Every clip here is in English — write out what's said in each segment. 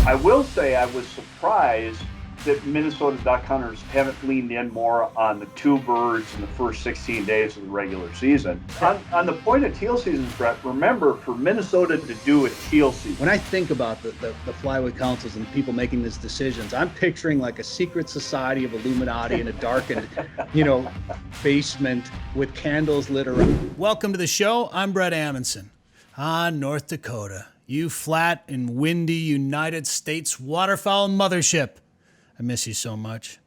I will say I was surprised that Minnesota duck hunters haven't leaned in more on the two birds in the first 16 days of the regular season. On the point of teal seasons, Brett, remember, for Minnesota to do a teal season. When I think about the Flyway councils and people making these decisions, I'm picturing like a secret society of Illuminati in a darkened, basement with candles lit around. Welcome to the show. I'm Bret Amundson. North Dakota, you flat and windy United States waterfowl mothership. I miss you so much.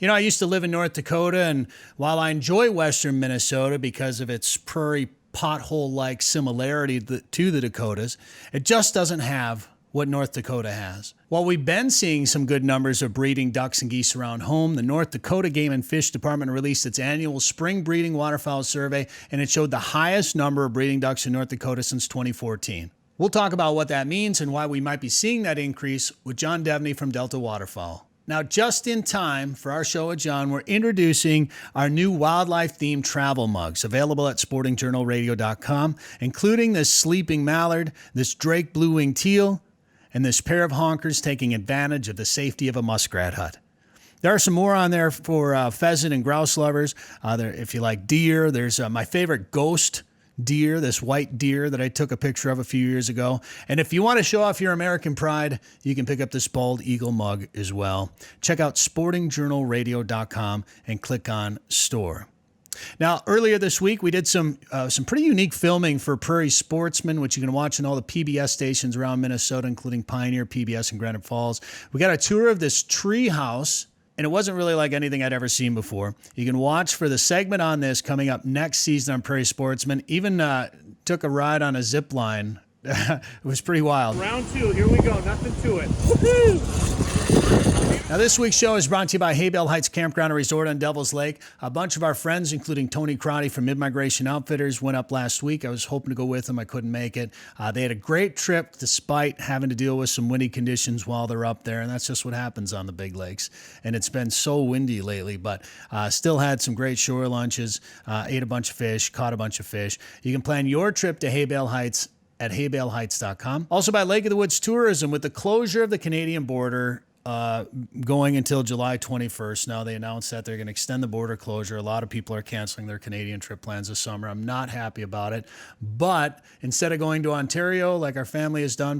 I used to live in North Dakota, and while I enjoy western Minnesota because of its prairie pothole-like similarity to the Dakotas, it just doesn't have what North Dakota has. While we've been seeing some good numbers of breeding ducks and geese around home, the North Dakota Game and Fish Department released its annual spring breeding waterfowl survey, and it showed the highest number of breeding ducks in North Dakota since 2014. We'll talk about what that means and why we might be seeing that increase with John Devney from Delta Waterfowl. Now, just in time for our show with John, we're introducing our new wildlife-themed travel mugs available at sportingjournalradio.com, including this sleeping mallard, this Drake blue-winged teal, and this pair of honkers taking advantage of the safety of a muskrat hut. There are some more on there for pheasant and grouse lovers. If you like deer, there's my favorite ghost deer, this white deer that I took a picture of a few years ago. And if you want to show off your American pride, you can pick up this bald eagle mug as well. Check out sportingjournalradio.com and click on store. Now, earlier this week, we did some pretty unique filming for Prairie Sportsman, which you can watch on all the PBS stations around Minnesota, including Pioneer, PBS, and Granite Falls. We got a tour of this tree house, and it wasn't really like anything I'd ever seen before. You can watch for the segment on this coming up next season on Prairie Sportsman. Even took a ride on a zip line. It was pretty wild. Round two, here we go. Nothing to it. Woo-hoo! Now, this week's show is brought to you by Haybale Heights Campground and Resort on Devil's Lake. A bunch of our friends, including Tony Crotty from Mid-Migration Outfitters, went up last week. I was hoping to go with them. I couldn't make it. They had a great trip despite having to deal with some windy conditions while they're up there, and that's just what happens on the big lakes. And it's been so windy lately, but still had some great shore lunches, ate a bunch of fish, caught a bunch of fish. You can plan your trip to Haybale Heights at haybaleheights.com. Also by Lake of the Woods Tourism, with the closure of the Canadian border going until July 21st. Now they announced that they're going to extend the border closure. A lot of people are canceling their Canadian trip plans this summer. I'm not happy about it. But instead of going to Ontario like our family has done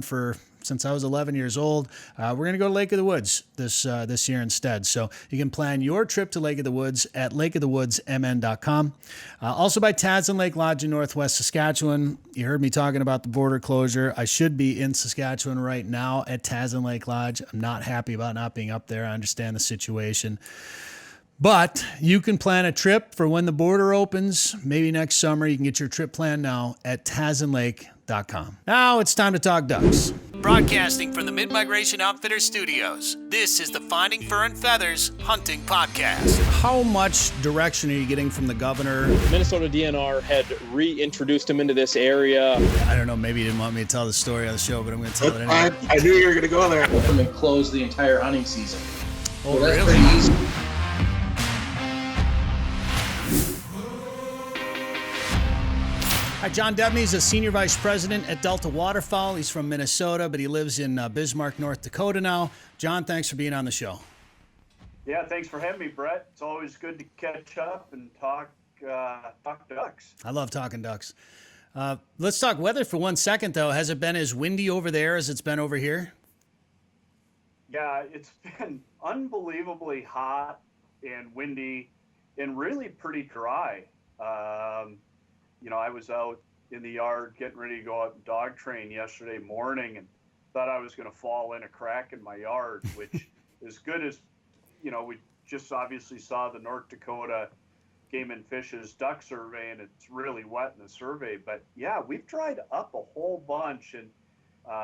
since I was 11 years old, we're going to go to Lake of the Woods this year instead. So you can plan your trip to Lake of the Woods at lakeofthewoodsmn.com. Also by Tasman Lake Lodge in Northwest Saskatchewan. You heard me talking about the border closure. I should be in Saskatchewan right now at Tasman Lake Lodge. I'm not happy about not being up there. I understand the situation. But you can plan a trip for when the border opens, maybe next summer. You can get your trip planned now at tasmanlake.com. Now it's time to talk ducks. Broadcasting from the Mid-Migration Outfitters Studios, this is the Finding Fur and Feathers Hunting Podcast. How much direction are you getting from the governor? Minnesota DNR had reintroduced him into this area. I don't know, maybe you didn't want me to tell the story on the show, but I'm going to tell it anyway. I knew you were going to go there. And close the entire hunting season. Oh, that's really? pretty easy. Hi, John Devney is a senior vice president at Delta Waterfowl. He's from Minnesota, but he lives in Bismarck, North Dakota now. John, thanks for being on the show. Yeah, thanks for having me, Brett. It's always good to catch up and talk ducks. I love talking ducks. Let's talk weather for 1 second, though. Has it been as windy over there as it's been over here? Yeah, it's been unbelievably hot and windy and really pretty dry. I was out in the yard getting ready to go out and dog train yesterday morning and thought I was going to fall in a crack in my yard, which as good as, we just obviously saw the North Dakota Game and Fish's duck survey, and it's really wet in the survey. But yeah, we've dried up a whole bunch, and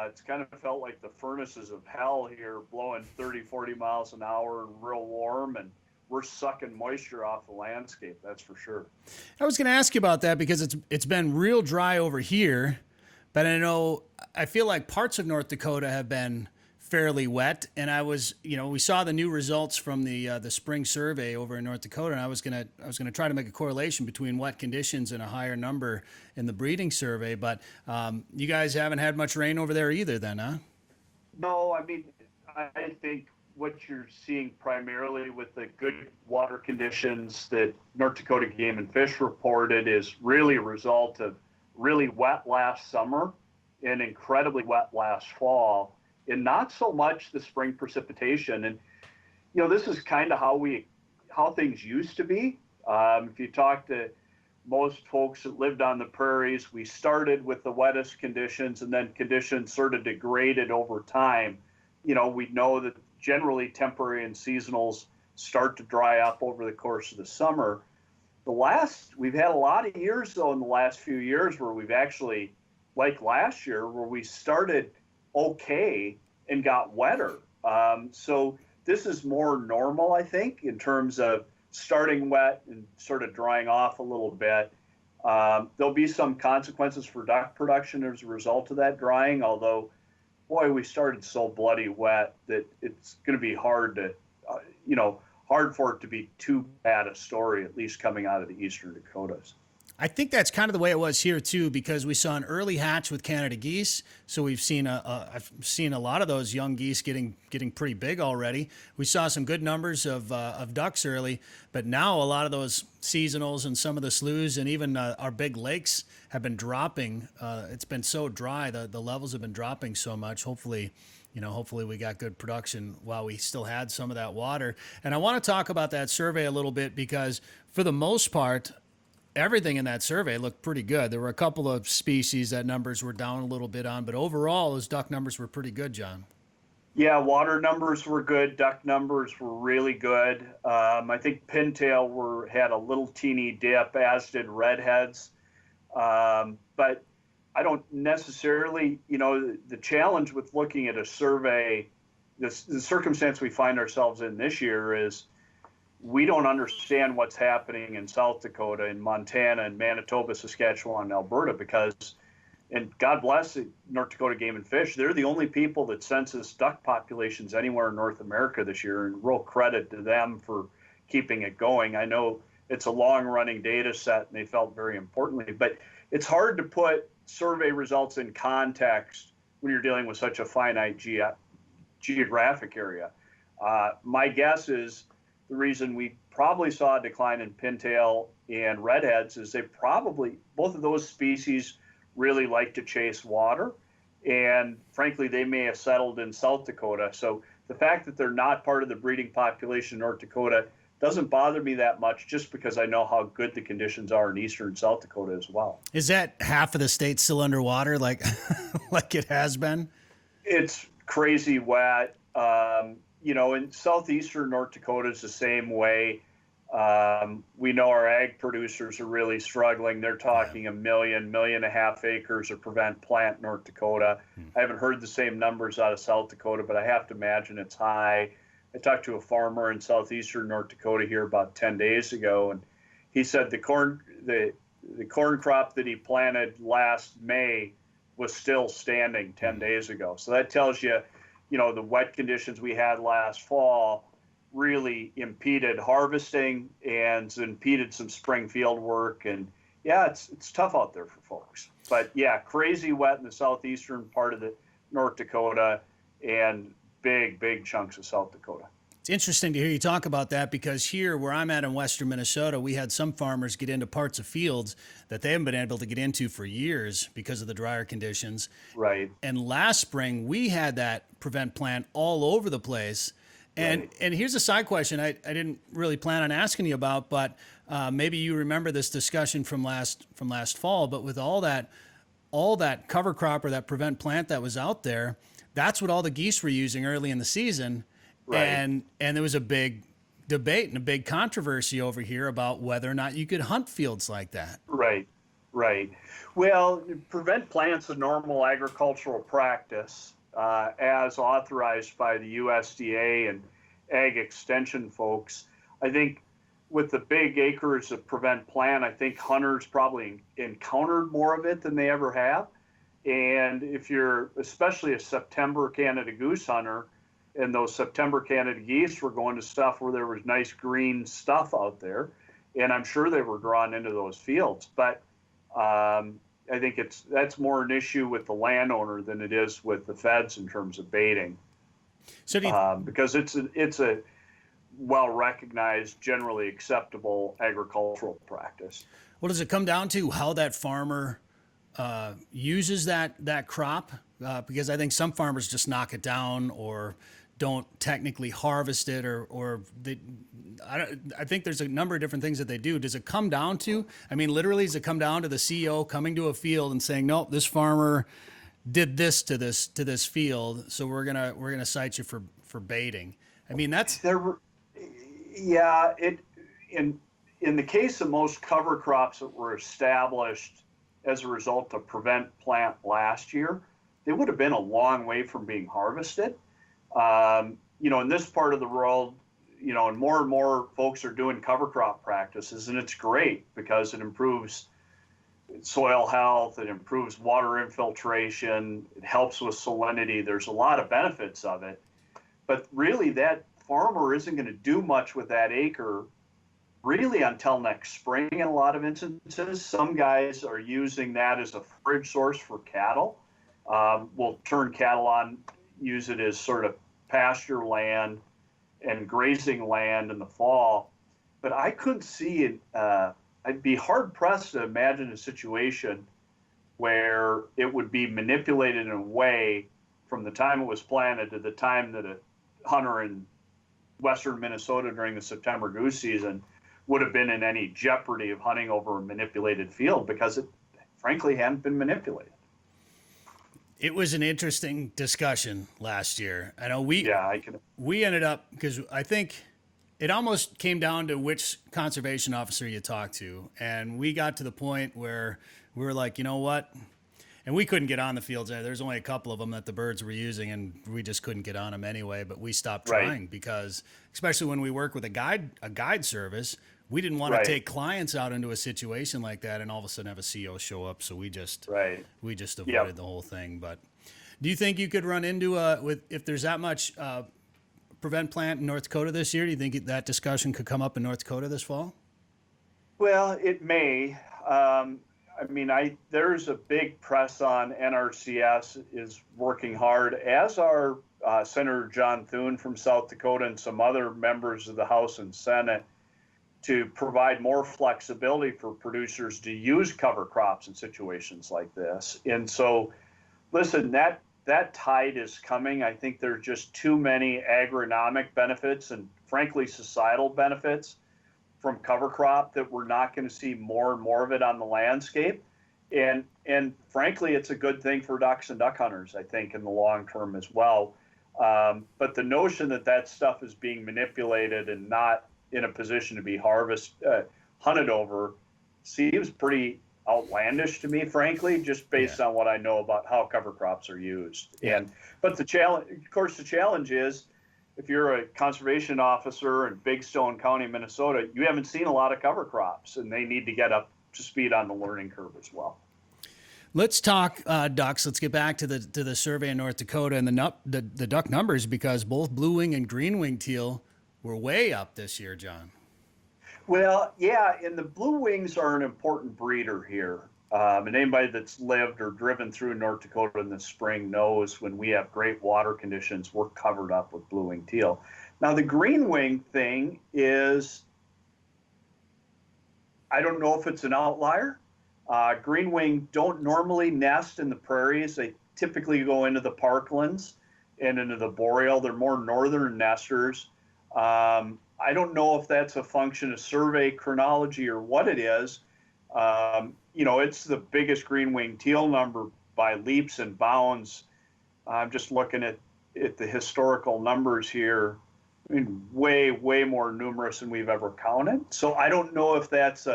it's kind of felt like the furnaces of hell here, blowing 30, 40 miles an hour and real warm, and we're sucking moisture off the landscape, that's for sure. I was going to ask you about that because it's been real dry over here, but I feel like parts of North Dakota have been fairly wet, and we saw the new results from the spring survey over in North Dakota, and I was gonna try to make a correlation between wet conditions and a higher number in the breeding survey, but you guys haven't had much rain over there either, then, huh? No, I mean, I think what you're seeing primarily with the good water conditions that North Dakota Game and Fish reported is really a result of really wet last summer and incredibly wet last fall, and not so much the spring precipitation. And this is kind of how things used to be. If you talk to most folks that lived on the prairies, we started with the wettest conditions, and then conditions sort of degraded over time. We know that generally temporary and seasonals start to dry up over the course of the summer. We've had a lot of years though in the last few years where we've actually, like last year, where we started okay and got wetter. So this is more normal, I think, in terms of starting wet and sort of drying off a little bit. There'll be some consequences for duck production as a result of that drying, although, boy, we started so bloody wet that it's going to be hard for it to be too bad a story, at least coming out of the eastern Dakotas. I think that's kind of the way it was here too, because we saw an early hatch with Canada geese. So I've seen a lot of those young geese getting pretty big already. We saw some good numbers of ducks early, but now a lot of those seasonals and some of the sloughs and even our big lakes have been dropping. It's been so dry, the levels have been dropping so much. Hopefully we got good production while we still had some of that water. And I want to talk about that survey a little bit because for the most part, everything in that survey looked pretty good. There were a couple of species that numbers were down a little bit on, but overall, those duck numbers were pretty good, John. Yeah, water numbers were good. Duck numbers were really good. I think Pintail had a little teeny dip, as did redheads. But I don't necessarily, the challenge with looking at a survey, the circumstance we find ourselves in this year is we don't understand what's happening in South Dakota, in Montana, and Manitoba, Saskatchewan, and Alberta because, and God bless it, North Dakota Game and Fish, they're the only people that census duck populations anywhere in North America this year, and real credit to them for keeping it going. I know it's a long-running data set, and they felt very importantly, but it's hard to put survey results in context when you're dealing with such a finite geographic area. My guess is the reason we probably saw a decline in pintail and redheads is both of those species really like to chase water. And frankly, they may have settled in South Dakota. So the fact that they're not part of the breeding population in North Dakota doesn't bother me that much just because I know how good the conditions are in eastern South Dakota as well. Is that half of the state still underwater like it has been? It's crazy wet. In southeastern North Dakota is the same way. We know our ag producers are really struggling. They're talking 1.5 million acres of prevent plant North Dakota. I haven't heard the same numbers out of South Dakota, but I have to imagine it's high. I talked to a farmer in southeastern North Dakota here about 10 days ago, and he said the corn crop that he planted last May was still standing 10 days ago. So that tells you, the wet conditions we had last fall really impeded harvesting and impeded some spring field work. And yeah, it's tough out there for folks. But yeah, crazy wet in the southeastern part of the North Dakota and big chunks of South Dakota. It's interesting to hear you talk about that because here where I'm at in western Minnesota, we had some farmers get into parts of fields that they haven't been able to get into for years because of the drier conditions. Right. And last spring, we had that prevent plant all over the place. And Right. and here's a side question I didn't really plan on asking you about, but maybe you remember this discussion from last fall, but with all that cover crop or that prevent plant that was out there, that's what all the geese were using early in the season. Right. And there was a big debate and a big controversy over here about whether or not you could hunt fields like that. Right. Well, prevent plant's a normal agricultural practice as authorized by the USDA and ag extension folks. I think with the big acres of prevent plant, I think hunters probably encountered more of it than they ever have. And if you're especially a September Canada goose hunter, and those September Canada geese were going to stuff where there was nice green stuff out there, and I'm sure they were drawn into those fields. But I think that's more an issue with the landowner than it is with the feds in terms of baiting. So do you, because it's a well-recognized, generally acceptable agricultural practice. well, does it come down to how that farmer uses that crop? Because I think some farmers just knock it down or don't technically harvest it, or I think there's a number of different things that they do. Does it come down to, I mean, literally, does it come down to the CEO coming to a field and saying, nope, this farmer did this to this field, so we're gonna cite you for baiting? I mean, that's yeah. In the case of most cover crops that were established as a result of prevent plant last year, they would have been a long way from being harvested. In this part of the world, and more folks are doing cover crop practices, and it's great because it improves soil health, it improves water infiltration, it helps with salinity. There's a lot of benefits of it, but really that farmer isn't going to do much with that acre really until next spring in a lot of instances. Some guys are using that as a forage source for cattle. We'll turn cattle on, use it as sort of pasture land and grazing land in the fall. But I couldn't see it. I'd be hard pressed to imagine a situation where it would be manipulated in a way from the time it was planted to the time that a hunter in western Minnesota during the September goose season would have been in any jeopardy of hunting over a manipulated field, because it frankly hadn't been manipulated. It was an interesting discussion last year. I know we ended up, because I think it almost came down to which conservation officer you talked to. And we got to the point where we were like, you know what? And we couldn't get on the fields. There's only a couple of them that the birds were using, and we just couldn't get on them anyway. But we stopped trying because, especially when we work with a guide service, we didn't want to take clients out into a situation like that and all of a sudden have a CO show up. So we just avoided the whole thing. But do you think you could run into if there's that much prevent plant in North Dakota this year? Do you think that discussion could come up in North Dakota this fall? Well, it may. There's a big press on. NRCS is working hard, as are Senator John Thune from South Dakota and some other members of the House and Senate, to provide more flexibility for producers to use cover crops in situations like this. And so, listen, that tide is coming. I think there are just too many agronomic benefits and frankly societal benefits from cover crop that we're not going to see more and more of it on the landscape. And frankly, it's a good thing for ducks and duck hunters, I think, in the long term as well. But the notion that stuff is being manipulated and not in a position to be hunted over seems pretty outlandish to me, frankly, just based on what I know about how cover crops are used. But the challenge is, if you're a conservation officer in Big Stone County, Minnesota, you haven't seen a lot of cover crops, and they need to get up to speed on the learning curve as well. Let's talk ducks. Let's get back to the survey in North Dakota and the duck numbers, because both blue wing and green wing teal were way up this year, John. Well, yeah, and the blue wings are an important breeder here. And anybody that's lived or driven through North Dakota in the spring knows when we have great water conditions, we're covered up with blue wing teal. Now, the green wing thing is, I don't know if it's an outlier. Green wing don't normally nest in the prairies. They typically go into the parklands and into the boreal. They're more northern nesters. I don't know if that's a function of survey chronology or what it is. It's the biggest green-winged teal number by leaps and bounds. I'm just looking at the historical numbers here. I mean, way, way more numerous than we've ever counted. So I don't know if that's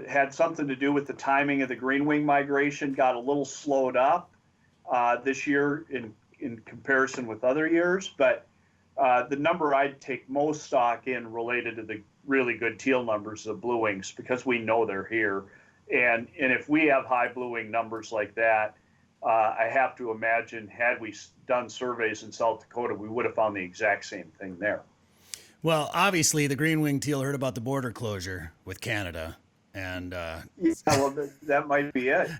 had something to do with the timing of the green-wing migration, got a little slowed up this year in comparison with other years, but the number I'd take most stock in related to the really good teal numbers of blue wings, because we know they're here. And if we have high blue wing numbers like that, I have to imagine, had we done surveys in South Dakota, we would have found the exact same thing there. Well, obviously, the green wing teal heard about the border closure with Canada, And Yeah, well, that might be it.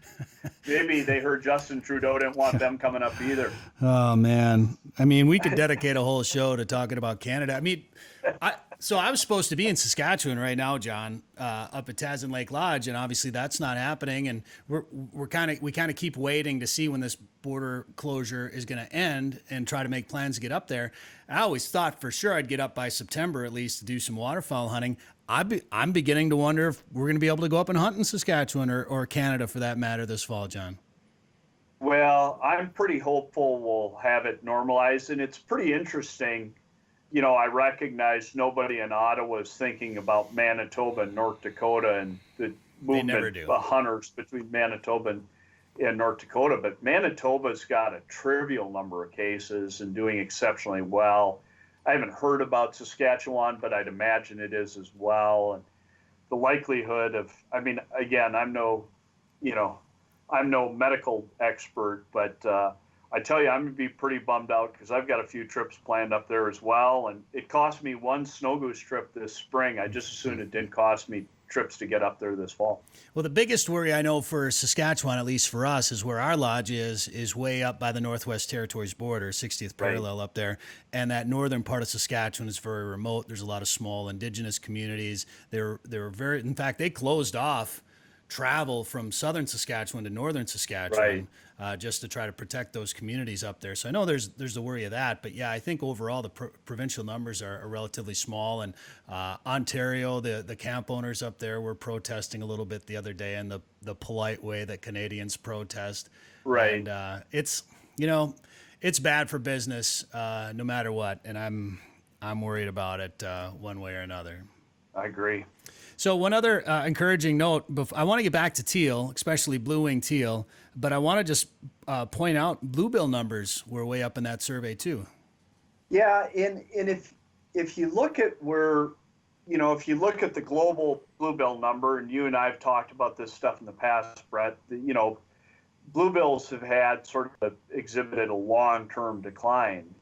Maybe they heard Justin Trudeau didn't want them coming up either. oh man, I mean, we could dedicate a whole show to talking about Canada. I mean, so I was supposed to be in Saskatchewan right now, John, up at Tasman Lake Lodge, and obviously that's not happening. And we kind of keep waiting to see when this border closure is going to end and try to make plans to get up there. I always thought for sure I'd get up by September at least to do some waterfowl hunting. I'm beginning to wonder if we're going to be able to go up and hunt in Saskatchewan or Canada for that matter this fall, John. Well, I'm pretty hopeful we'll have it normalized, and it's pretty interesting. You know, I recognize nobody in Ottawa is thinking about Manitoba and North Dakota and the movement of hunters between Manitoba and North Dakota, but Manitoba's got a trivial number of cases and doing exceptionally well. I haven't heard about Saskatchewan, but I'd imagine it is as well. And the likelihood of, I mean, again, I'm no medical expert, but I tell you, I'm going to be pretty bummed out because I've got a few trips planned up there as well. And it cost me one snow goose trip this spring. I just assumed it didn't cost me trips to get up there this fall. Well, the biggest worry I know for Saskatchewan, at least for us, is where our lodge is way up by the Northwest Territories border, 60th parallel up there. And that northern part of Saskatchewan is very remote. There's a lot of small indigenous communities. They're very, in fact, they closed off travel from southern Saskatchewan to northern Saskatchewan, just to try to protect those communities up there. So I know there's the worry of that, but yeah, I think overall the provincial numbers are relatively small. And Ontario, the camp owners up there were protesting a little bit the other day in the polite way that Canadians protest. Right. And it's bad for business no matter what, and I'm worried about it one way or another. I agree. So one other encouraging note, I want to get back to teal, especially blue-winged teal, but I want to just point out bluebill numbers were way up in that survey too. Yeah, and if you look at if you look at the global bluebill number, and you and I have talked about this stuff in the past, Bret, bluebills have had sort of exhibited a long-term decline.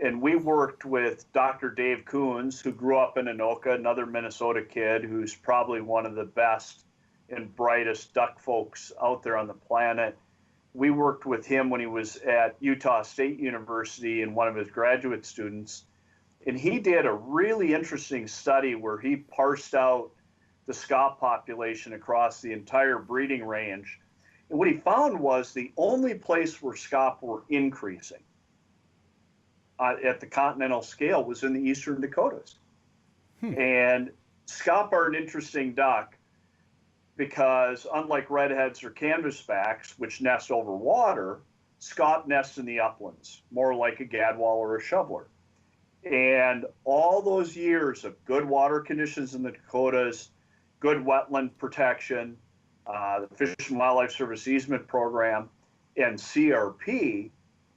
And we worked with Dr. Dave Coons, who grew up in Anoka, another Minnesota kid who's probably one of the best and brightest duck folks out there on the planet. We worked with him when he was at Utah State University and one of his graduate students. And he did a really interesting study where he parsed out the scaup population across the entire breeding range. And what he found was the only place where scaup were increasing at the continental scale was in the eastern Dakotas. And scaup are an interesting duck because unlike redheads or canvasbacks, which nest over water, scaup nests in the uplands, more like a gadwall or a shoveler. And all those years of good water conditions in the Dakotas, good wetland protection, the Fish and Wildlife Service easement program, and CRP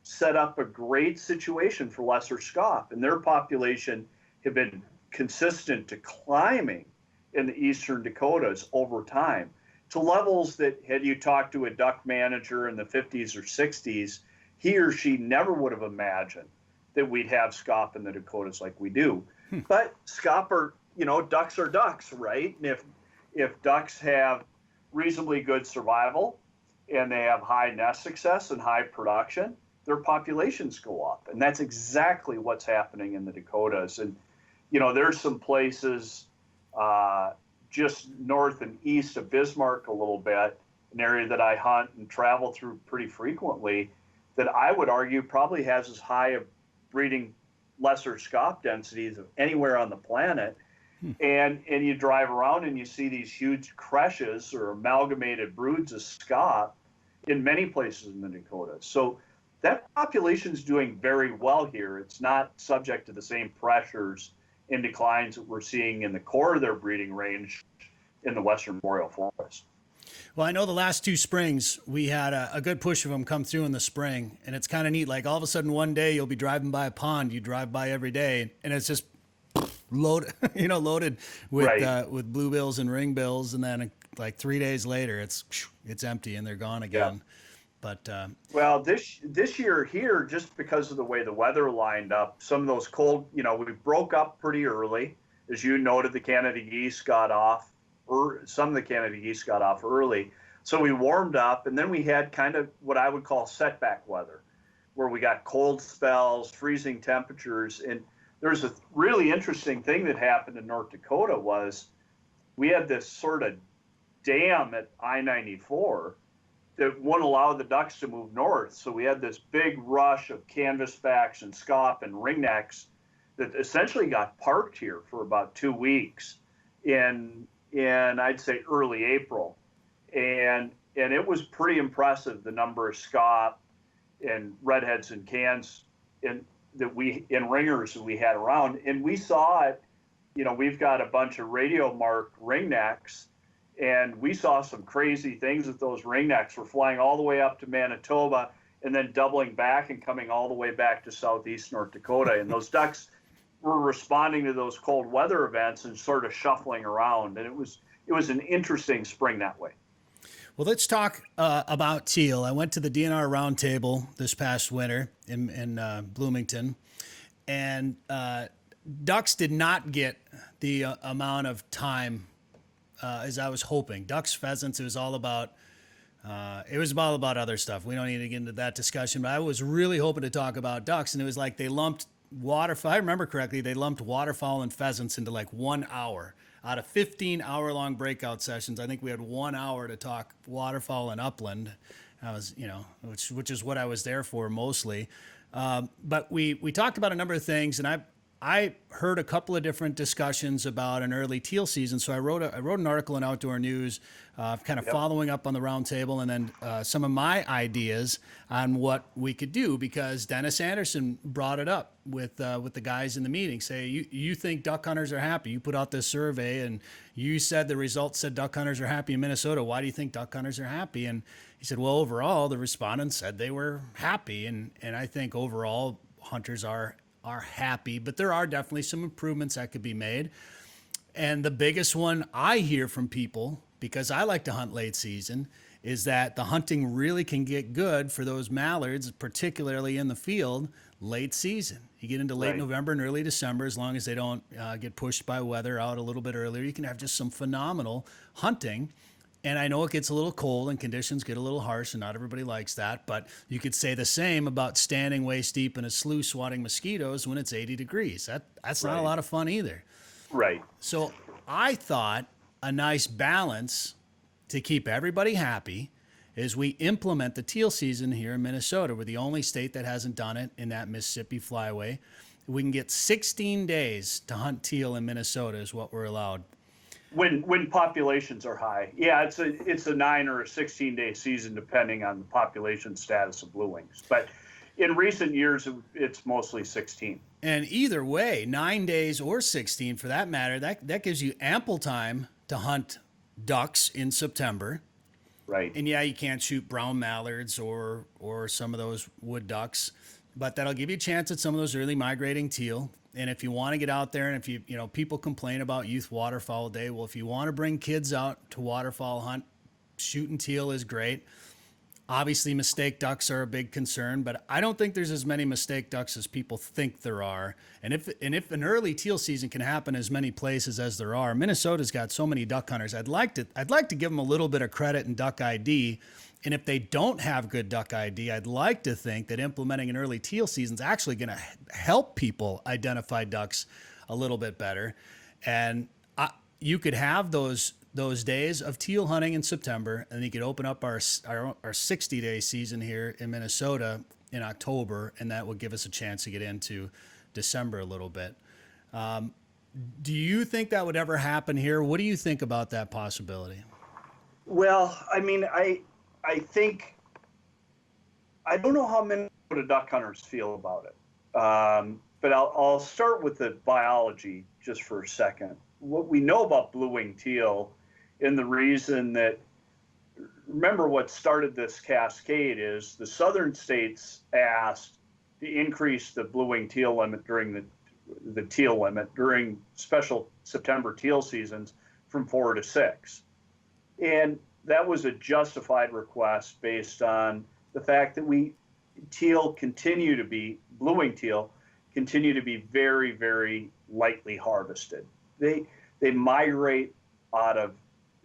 set up a great situation for lesser scaup, and their population have been consistent to climbing in the eastern Dakotas over time to levels that, had you talked to a duck manager in the 50s or 60s, he or she never would have imagined that we'd have scaup in the Dakotas like we do. But scaup are, ducks are ducks, right? And if ducks have reasonably good survival and they have high nest success and high production, their populations go up. And that's exactly what's happening in the Dakotas. And, there's some places just north and east of Bismarck a little bit, an area that I hunt and travel through pretty frequently, that I would argue probably has as high a breeding lesser scaup densities of anywhere on the planet. And you drive around and you see these huge creches or amalgamated broods of scaup in many places in the Dakotas. So that population is doing very well here. It's not subject to the same pressures and declines that we're seeing in the core of their breeding range in the Western Boreal Forest. Well, I know the last two springs, we had a good push of them come through in the spring, and it's kind of neat. Like all of a sudden one day you'll be driving by a pond you drive by every day, and it's just loaded with bluebills and ringbills, and then like 3 days later it's empty and they're gone again. Yeah. But well, this year here, just because of the way the weather lined up, some of those cold, we broke up pretty early. As you noted, the Canada geese got off some of the Canada geese got off early. So we warmed up, and then we had kind of what I would call setback weather, where we got cold spells, freezing temperatures. And there's a really interesting thing that happened in North Dakota was we had this sort of dam at I-94 that wouldn't allow the ducks to move north. So we had this big rush of canvasbacks and scaup and ringnecks that essentially got parked here for about 2 weeks in I'd say early April. And it was pretty impressive, the number of scaup and redheads and cans in ringers that we had around. And we saw it, we've got a bunch of radio marked ringnecks, and we saw some crazy things that those ringnecks were flying all the way up to Manitoba and then doubling back and coming all the way back to southeast North Dakota. And those ducks were responding to those cold weather events and sort of shuffling around. And it was an interesting spring that way. Well, let's talk about teal. I went to the DNR roundtable this past winter in Bloomington, and ducks did not get the amount of time as I was hoping. Ducks, pheasants, it was all about other stuff. We don't need to get into that discussion, but I was really hoping to talk about ducks, and it was like they lumped waterfowl. If I remember correctly, they lumped waterfowl and pheasants into like 1 hour. Out of 15-hour-long breakout sessions, I think we had 1 hour to talk waterfowl and upland. I was, which is what I was there for mostly. But we talked about a number of things, and I heard a couple of different discussions about an early teal season. So I wrote an article in Outdoor News, kind of following up on the roundtable, and then some of my ideas on what we could do, because Dennis Anderson brought it up with the guys in the meeting. Say, you think duck hunters are happy? You put out this survey, and you said the results said duck hunters are happy in Minnesota. Why do you think duck hunters are happy? And he said, well, overall, the respondents said they were happy, and I think overall hunters are happy, but there are definitely some improvements that could be made. And the biggest one I hear from people, because I like to hunt late season, is that the hunting really can get good for those mallards, particularly in the field, late season. You get into late November and early December, as long as they don't get pushed by weather out a little bit earlier, you can have just some phenomenal hunting. And I know it gets a little cold and conditions get a little harsh, and not everybody likes that, but you could say the same about standing waist deep in a slough swatting mosquitoes when it's 80 degrees. That's not a lot of fun either. Right. So I thought a nice balance to keep everybody happy is we implement the teal season here in Minnesota. We're the only state that hasn't done it in that Mississippi Flyway. We can get 16 days to hunt teal in Minnesota is what we're allowed. When populations are high. Yeah, it's a 9 or a 16-day season depending on the population status of blue wings. But in recent years, it's mostly 16. And either way, 9 days or 16 for that matter, that gives you ample time to hunt ducks in September. Right. And yeah, you can't shoot brown mallards or some of those wood ducks, but that'll give you a chance at some of those early migrating teal. And if you want to get out there, and if people complain about Youth Waterfowl Day, well, if you want to bring kids out to waterfowl hunt, shooting teal is great. Obviously, mistake ducks are a big concern, but I don't think there's as many mistake ducks as people think there are. And if an early teal season can happen as many places as there are, Minnesota's got so many duck hunters. I'd like to give them a little bit of credit in duck ID. And if they don't have good duck ID, I'd like to think that implementing an early teal season is actually going to help people identify ducks a little bit better. And you could have those days of teal hunting in September, and you could open up our 60-day season here in Minnesota in October, and that would give us a chance to get into December a little bit. Do you think that would ever happen here? What do you think about that possibility? Well, I mean, I think, I don't know how Minnesota duck hunters feel about it, but I'll start with the biology just for a second. What we know about blue-winged teal, and the reason that, remember what started this cascade is the southern states asked to increase the blue-winged teal limit during the teal limit during special September teal seasons from 4 to 6. And that was a justified request based on the fact that blue-winged teal continue to be very, very lightly harvested. They migrate out of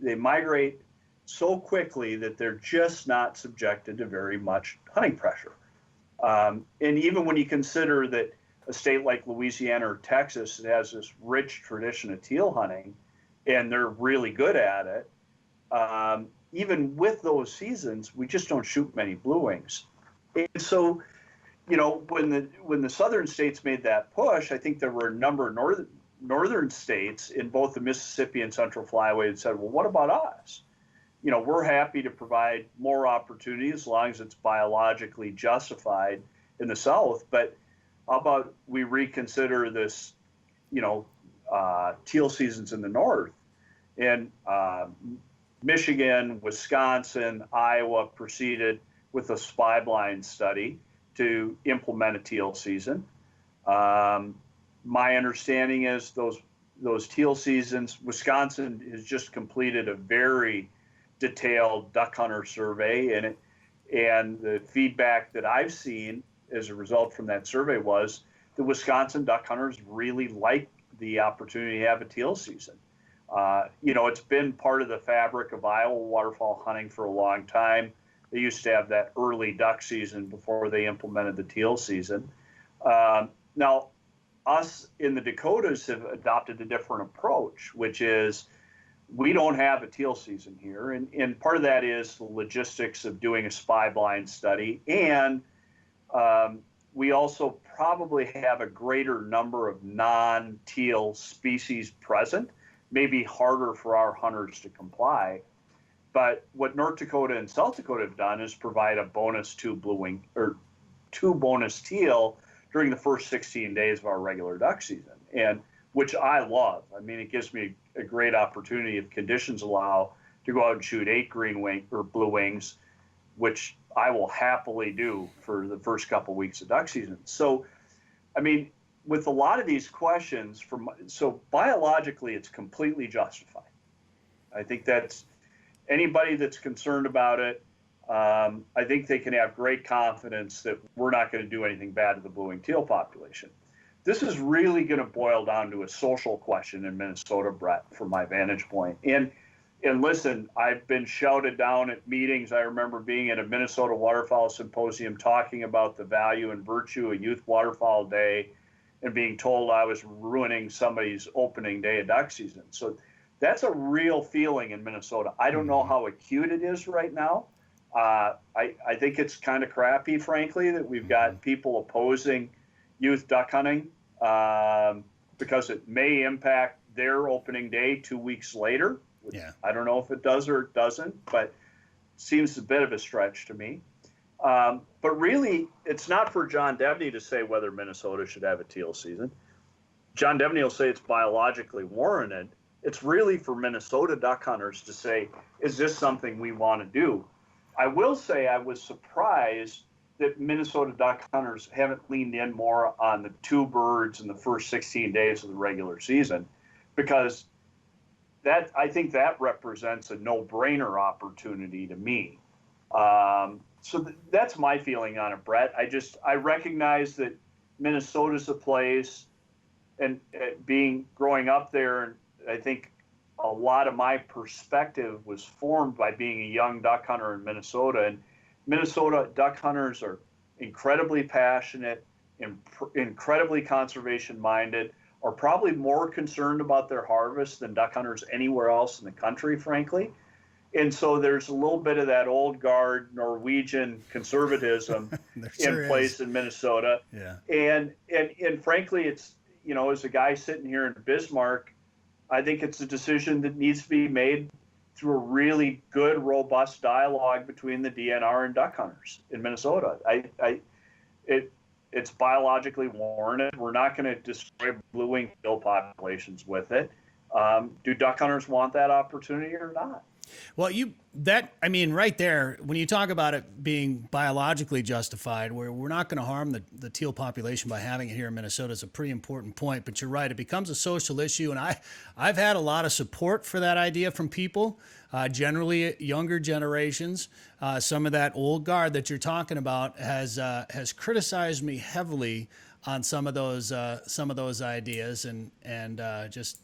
they migrate so quickly that they're just not subjected to very much hunting pressure. And even when you consider that a state like Louisiana or Texas has this rich tradition of teal hunting, and they're really good at it, even with those seasons, we just don't shoot many blue wings. And so, when the southern states made that push, I think there were a number of northern states in both the Mississippi and Central Flyway that said, well, what about us? We're happy to provide more opportunities as long as it's biologically justified in the South, but how about we reconsider this, teal seasons in the North? And Michigan, Wisconsin, Iowa proceeded with a spy blind study to implement a teal season. My understanding is those teal seasons, Wisconsin has just completed a very detailed duck hunter survey, and the feedback that I've seen as a result from that survey was the Wisconsin duck hunters really like the opportunity to have a teal season. It's been part of the fabric of Iowa waterfowl hunting for a long time. They used to have that early duck season before they implemented the teal season. Now, us in the Dakotas have adopted a different approach, which is we don't have a teal season here. And part of that is the logistics of doing a spy blind study. And we also probably have a greater number of non-teal species present, maybe harder for our hunters to comply. But what North Dakota and South Dakota have done is provide a bonus two bonus teal during the first 16 days of our regular duck season, and which I love. I mean, it gives me a great opportunity, if conditions allow, to go out and shoot 8 green wing or blue wings, which I will happily do for the first couple weeks of duck season. So, I mean, with a lot of these questions, so biologically, it's completely justified. I think that's anybody that's concerned about it. I think they can have great confidence that we're not going to do anything bad to the blue-winged teal population. This is really going to boil down to a social question in Minnesota, Bret, from my vantage point. And listen, I've been shouted down at meetings. I remember being at a Minnesota waterfowl symposium talking about the value and virtue of Youth Waterfowl Day and being told I was ruining somebody's opening day of duck season. So that's a real feeling in Minnesota. I don't know how acute it is right now. I think it's kind of crappy, frankly, that we've got people opposing youth duck hunting because it may impact their opening day 2 weeks later. Yeah. I don't know if it does or it doesn't, but it seems a bit of a stretch to me. But really, it's not for John Devney to say whether Minnesota should have a teal season. John Devney will say it's biologically warranted. It's really for Minnesota duck hunters to say, is this something we want to do? I will say I was surprised that Minnesota duck hunters haven't leaned in more on the 2 birds in the first 16 days of the regular season, because I think that represents a no-brainer opportunity to me. So that's my feeling on it, Bret. I recognize that Minnesota's a place, and growing up there, and I think a lot of my perspective was formed by being a young duck hunter in Minnesota. And Minnesota duck hunters are incredibly passionate, incredibly conservation-minded, are probably more concerned about their harvest than duck hunters anywhere else in the country, frankly. And so there's a little bit of that old guard Norwegian conservatism in place in Minnesota. Yeah. And frankly, it's, as a guy sitting here in Bismarck, I think it's a decision that needs to be made through a really good, robust dialogue between the DNR and duck hunters in Minnesota. It's biologically warranted. We're not going to destroy blue-winged teal populations with it. Do duck hunters want that opportunity or not? Well, right there, when you talk about it being biologically justified, where we're not going to harm the teal population by having it here in Minnesota, is a pretty important point. But you're right, it becomes a social issue, and I've had a lot of support for that idea from people, generally younger generations. Some of that old guard that you're talking about has criticized me heavily on some of those ideas, and just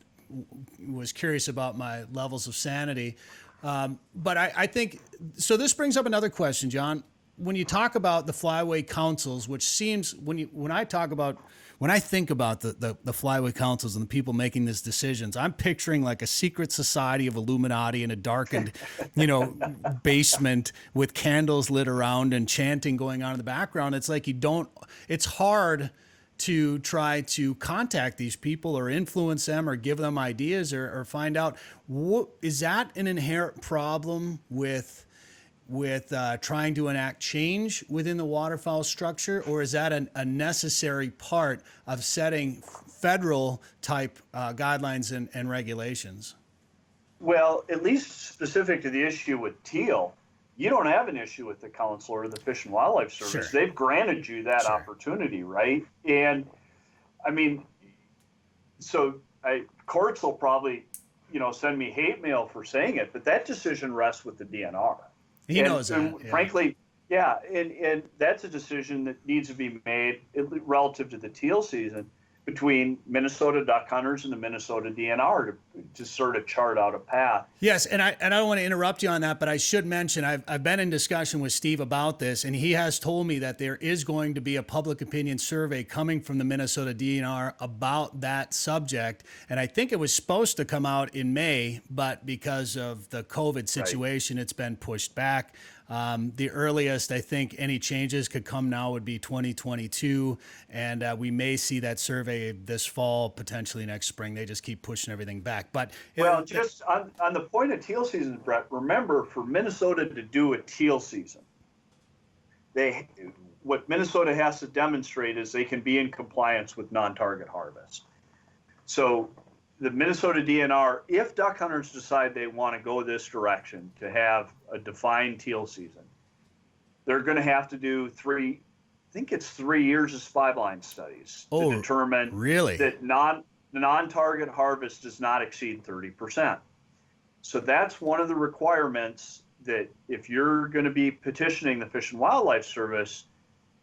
was curious about my levels of sanity. But I think, so this brings up another question, John. When you talk about the Flyway councils, which seems, when I think about the Flyway councils and the people making these decisions, I'm picturing like a secret society of Illuminati in a darkened, basement with candles lit around and chanting going on in the background. It's like it's hard to try to contact these people or influence them or give them ideas or find out. Is that an inherent problem with trying to enact change within the waterfowl structure, or is that a necessary part of setting federal type guidelines and regulations? Well, at least specific to the issue with teal, you don't have an issue with the council or the Fish and Wildlife Service. Sure. They've granted you that opportunity, right? And I mean, courts will probably, send me hate mail for saying it, but that decision rests with the DNR. He knows that. And frankly, yeah, and that's a decision that needs to be made relative to the teal season between Minnesota duck hunters and the Minnesota DNR to sort of chart out a path. Yes, and I don't want to interrupt you on that, but I should mention I've been in discussion with Steve about this, and he has told me that there is going to be a public opinion survey coming from the Minnesota DNR about that subject, and I think it was supposed to come out in May, but because of the COVID situation, It's been pushed back. The earliest I think any changes could come now would be 2022, and we may see that survey this fall, potentially next spring. They just keep pushing everything back. But just on the point of teal season, Brett, remember, for Minnesota to do a teal season, what Minnesota has to demonstrate is they can be in compliance with non-target harvest. So the Minnesota DNR, if duck hunters decide they want to go this direction to have a defined teal season, they're going to have to do 3 years of spy-blind studies to determine that non-target harvest does not exceed 30%. So that's one of the requirements that if you're going to be petitioning the Fish and Wildlife Service,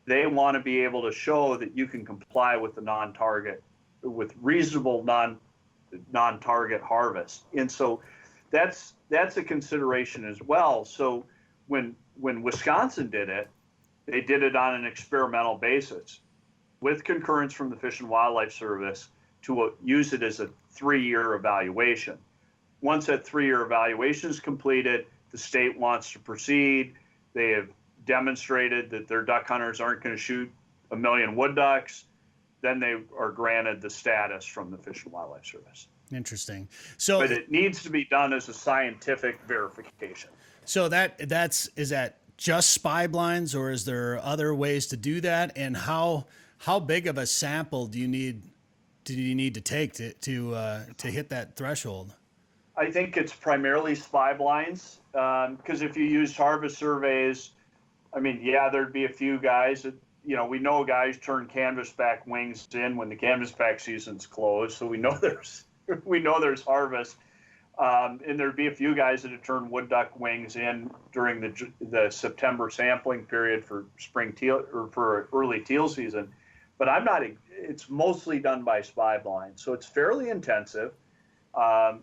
they want to be able to show that you can comply with the non-target, with reasonable non-target harvest. And so that's a consideration as well. So when Wisconsin did it, they did it on an experimental basis with concurrence from the Fish and Wildlife Service to use it as a 3-year evaluation. Once that 3-year evaluation is completed, the state wants to proceed. They have demonstrated that their duck hunters aren't going to shoot 1 million wood ducks. Then they are granted the status from the Fish and Wildlife Service. Interesting. But it needs to be done as a scientific verification. So is that just spy blinds, or is there other ways to do that? And how big of a sample do you need to take to hit that threshold? I think it's primarily spy blinds, because if you used harvest surveys, I mean, yeah, there'd be a few guys that, we know guys turn canvasback wings in when the canvasback season's closed, so we know there's harvest. And there'd be a few guys that would turn wood duck wings in during the September sampling period for spring teal or for early teal season. But it's mostly done by spy blind. So it's fairly intensive. But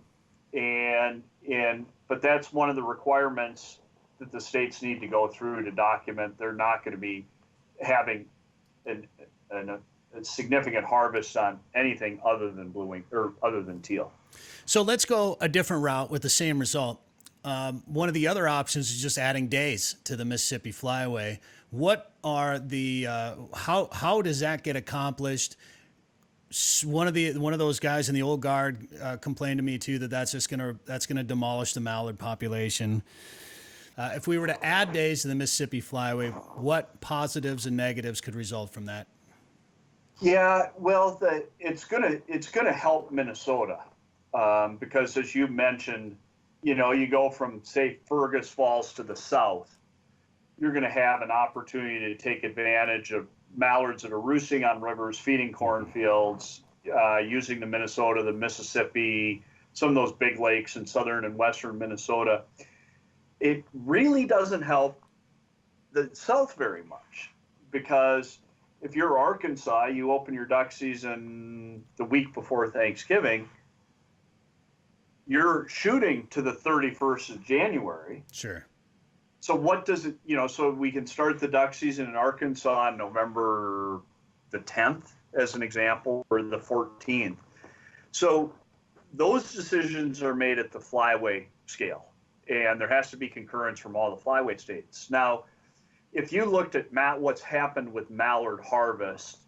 that's one of the requirements that the states need to go through to document they're not going to be having a significant harvest on anything other than blue wing or other than teal. So let's go a different route with the same result. One of the other options is just adding days to the Mississippi Flyway. What are the how does that get accomplished? One of those guys in the old guard complained to me too that's gonna demolish the mallard population. If we were to add days to the Mississippi Flyway, what positives and negatives could result from that? Yeah, well, it's gonna help Minnesota because, as you mentioned, you go from, say, Fergus Falls to the south, you're going to have an opportunity to take advantage of mallards that are roosting on rivers, feeding cornfields, using the Minnesota, the Mississippi, some of those big lakes in southern and western Minnesota. It really doesn't help the south very much, because if you're Arkansas, you open your duck season the week before Thanksgiving, you're shooting to the 31st of January. Sure. So what does it, so we can start the duck season in Arkansas on November the 10th, as an example, or the 14th. So those decisions are made at the Flyway scale, and there has to be concurrence from all the Flyway states. Now, if you looked at what's happened with mallard harvest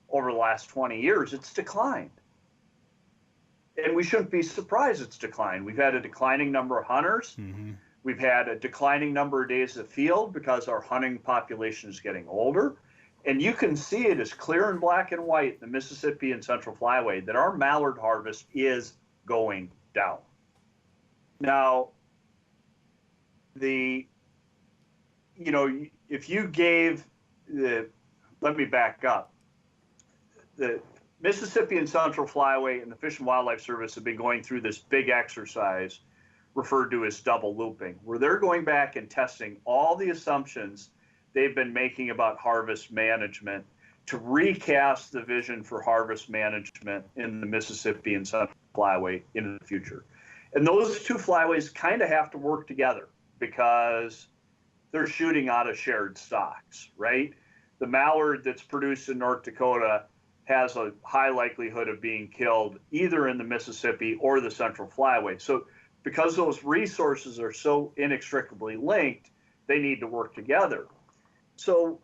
over the last 20 years, it's declined. And we shouldn't be surprised it's declined. We've had a declining number of hunters. Mm-hmm. We've had a declining number of days of field because our hunting population is getting older. And you can see it as clear in black and white in the Mississippi and Central Flyway that our mallard harvest is going down. Now, if you gave let me back up. The Mississippi and Central Flyway and the Fish and Wildlife Service have been going through this big exercise referred to as double looping, where they're going back and testing all the assumptions they've been making about harvest management to recast the vision for harvest management in the Mississippi and Central Flyway in the future. And those two flyways kind of have to work together because they're shooting out of shared stocks, right? The mallard that's produced in North Dakota has a high likelihood of being killed either in the Mississippi or the Central Flyway. So because those resources are so inextricably linked, they need to work together. So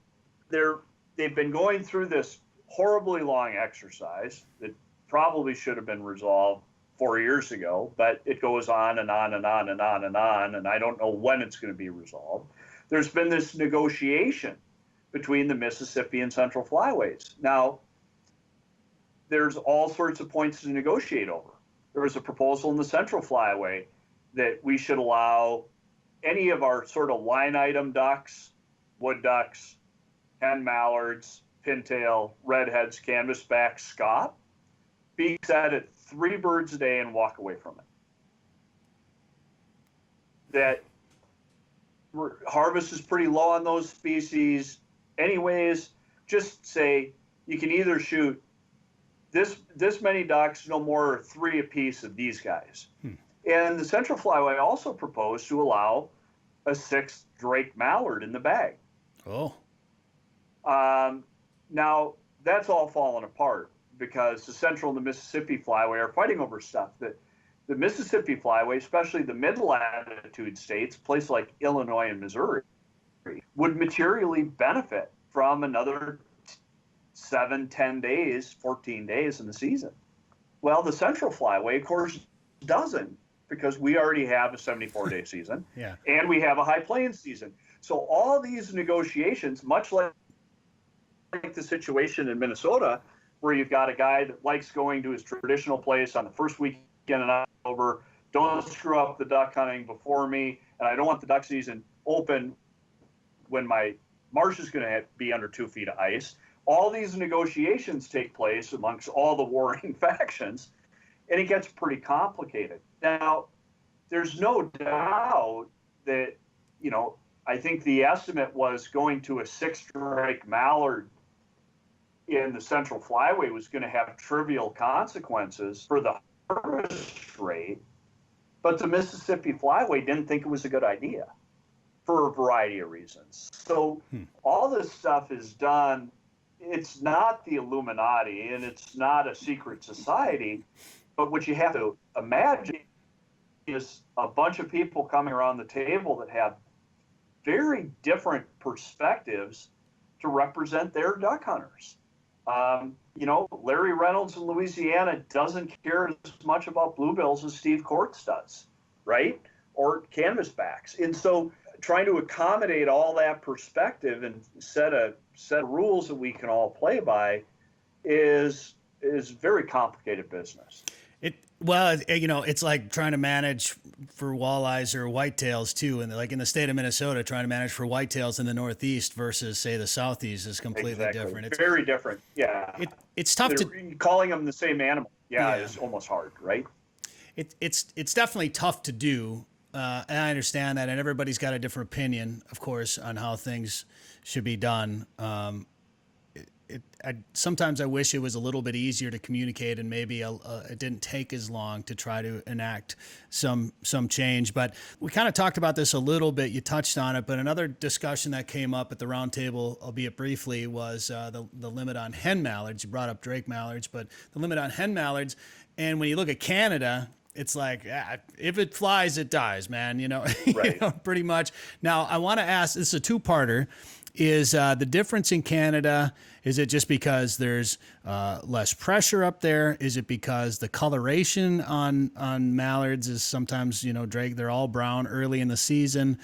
they've been going through this horribly long exercise that probably should have been resolved 4 years ago, but it goes on and on and on and on and on, and I don't know when it's going to be resolved. There's been this negotiation between the Mississippi and Central Flyways. Now, there's all sorts of points to negotiate over. There was a proposal in the Central Flyway that we should allow any of our sort of line item ducks, wood ducks, hen mallards, pintail, redheads, canvasback, scaup, be set at 3 birds a day and walk away from it. That harvest is pretty low on those species. Anyways, just say you can either shoot this many ducks, no more 3 apiece of these guys. And the Central Flyway also proposed to allow a 6th Drake mallard in the bag. Oh. Now, that's all fallen apart because the Central and the Mississippi Flyway are fighting over stuff. The Mississippi Flyway, especially the mid-latitude states, places like Illinois and Missouri, would materially benefit from another 7, 10 days, 14 days in the season. Well, the Central Flyway, of course, doesn't, because we already have a 74-day season, Yeah. and we have a high plains season. So all these negotiations, much like the situation in Minnesota, where you've got a guy that likes going to his traditional place on the first weekend in October, don't screw up the duck hunting before me, and I don't want the duck season open when my marsh is going to be under 2 feet of ice. All these negotiations take place amongst all the warring factions, and it gets pretty complicated. Now, there's no doubt that, I think the estimate was going to a 6th Drake mallard in the Central Flyway was going to have trivial consequences for the harvest rate, but the Mississippi Flyway didn't think it was a good idea for a variety of reasons. So all this stuff is done. It's not the Illuminati and it's not a secret society, but what you have to imagine is a bunch of people coming around the table that have very different perspectives to represent their duck hunters. Larry Reynolds in Louisiana doesn't care as much about bluebills as Steve Courts does, right? Or canvasbacks. And so trying to accommodate all that perspective and set of rules that we can all play by is very complicated business. It's like trying to manage for walleyes or whitetails too, and like in the state of Minnesota, trying to manage for whitetails in the Northeast versus say the Southeast is completely different. It's very different. Yeah, it's tough calling them the same animal. Yeah, is almost hard, right? It's definitely tough to do, and I understand that, and everybody's got a different opinion, of course, on how things should be done. sometimes I wish it was a little bit easier to communicate, and maybe it didn't take as long to try to enact some change. But we kind of talked about this a little bit. You touched on it, but another discussion that came up at the roundtable, albeit briefly, was the limit on hen mallards. You brought up Drake mallards, but the limit on hen mallards. And when you look at Canada, it's like, if it flies, it dies, man, Right. Pretty much. Now, I want to ask, this is a two-parter, is the difference in Canada, is it just because there's less pressure up there? Is it because the coloration on mallards is sometimes, Drake, they're all brown early in the season?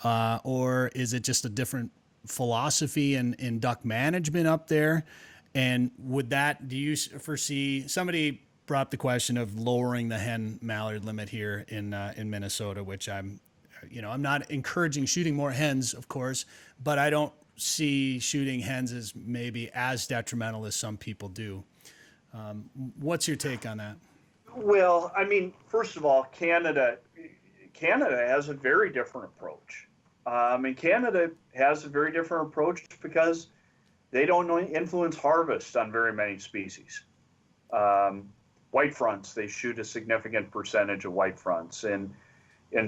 Or is it just a different philosophy in duck management up there? And do you foresee, somebody brought up the question of lowering the hen mallard limit here in Minnesota, which I'm not encouraging shooting more hens, of course, but I don't see shooting hens as maybe as detrimental as some people do. What's your take on that? Well, I mean, first of all, Canada has a very different approach. And Canada has a very different approach because they don't influence harvest on very many species. White fronts, they shoot a significant percentage of white fronts in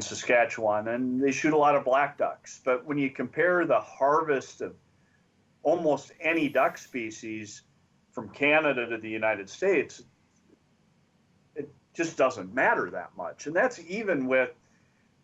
Saskatchewan, and they shoot a lot of black ducks. But when you compare the harvest of almost any duck species from Canada to the United States, it just doesn't matter that much. And that's even with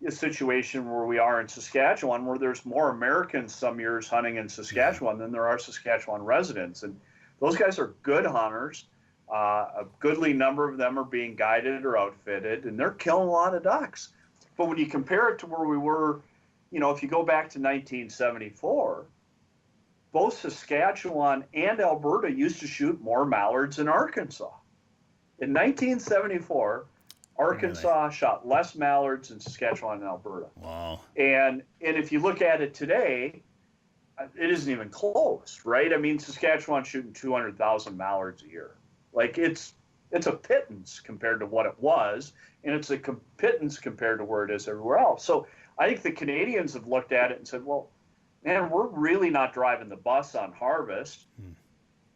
a situation where we are in Saskatchewan, where there's more Americans some years hunting in Saskatchewan than there are Saskatchewan residents. And those guys are good hunters. A goodly number of them are being guided or outfitted, and they're killing a lot of ducks. But when you compare it to where we were, if you go back to 1974, both Saskatchewan and Alberta used to shoot more mallards than Arkansas. In 1974, Arkansas shot less mallards than Saskatchewan and Alberta. Wow. And if you look at it today, it isn't even close, right? I mean, Saskatchewan's shooting 200,000 mallards a year. Like it's a pittance compared to what it was, and it's a pittance compared to where it is everywhere else. So I think the Canadians have looked at it and said, well, man, we're really not driving the bus on harvest.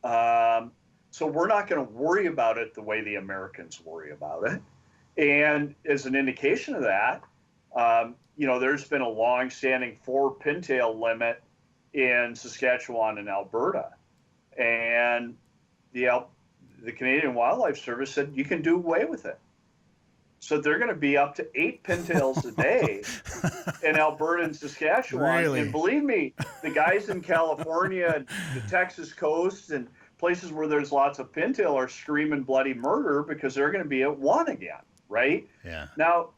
So we're not going to worry about it the way the Americans worry about it. And as an indication of that, there's been a long-standing 4 pintail limit in Saskatchewan and Alberta. And the Canadian Wildlife Service said you can do away with it. So they're going to be up to 8 pintails a day in Alberta and Saskatchewan. Really? And believe me, the guys in California, the Texas coast, and places where there's lots of pintail are screaming bloody murder because they're going to be at 1 again, right? Yeah. Now,